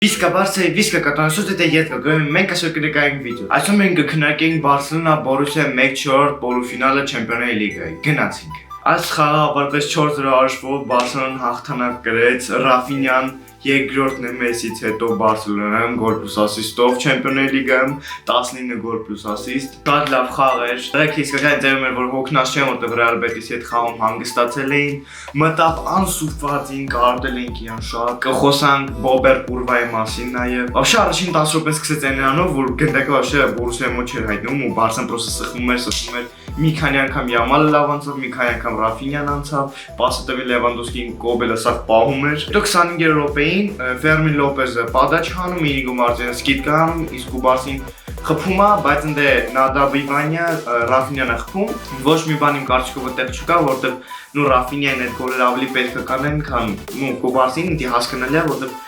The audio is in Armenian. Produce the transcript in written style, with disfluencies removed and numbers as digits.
Իսկ կատանացուց դե ետ կգոյմ մենք ասոր կնկայենք վիդեո։ Այսօր մենք կքննարկենք Բարսելոնա Բորուսիա 1-4 պոլուֆինալը Չեմպիոնների լիգայի։ Գնացինք։ Այս խաղը ավարտվեց 4-0 արժվով, Բարսելոնան հաղթանակ կրեց, Ռաֆինյան երկրորդն է Մեսից հետո Բարսելոնայում գոլ պլյուս ասիստով Չեմպիոնների լիգայում 19 գոլ պլյուս ասիստ։ Շատ լավ խաղ էր։ Դրանք իսկական ձևում էր, որ հոգնած չեն, որտեղ Ռեալ Բետիսի հետ խաղում հանգստացել էին։ Մտավ անսուփվածին կարդել ենք իրան շատ։ Կխոսանք Բոբեր Պուրվայի մասին նաև։ Вообще առաջին 10 րոպեն սկսեց այնրանով, որ գնդակը вообще Բորուսիայի մոտ չէր հայտնում ու Բարսան պրոստը սխմում էր։ Մի քանի անգամ Յամալը լավ անցավ, մի քանի անգամ Ռաֆինյան անցավ, պասը տվի Լևանդովսկին Կոբելը սա պահում էր։ Հետո 25-րդ րոպեին Ֆերմին Լոպեզը падաչ հանում, Ինիգո Մարտինեսը սկիթ կանում, իսկ Բարսին խփում է, բայց ընդ Նադաբիվանյա Ռաֆինյանը խփում։ Ոչ մի բան իմ կարծիքով այդտեղ չկա, որտեղ նու Ռաֆինյան այդ գոլը ավելի պետք է կանեն, քան նու Կոբարսին, ինձ հասկանալի է, որտեղ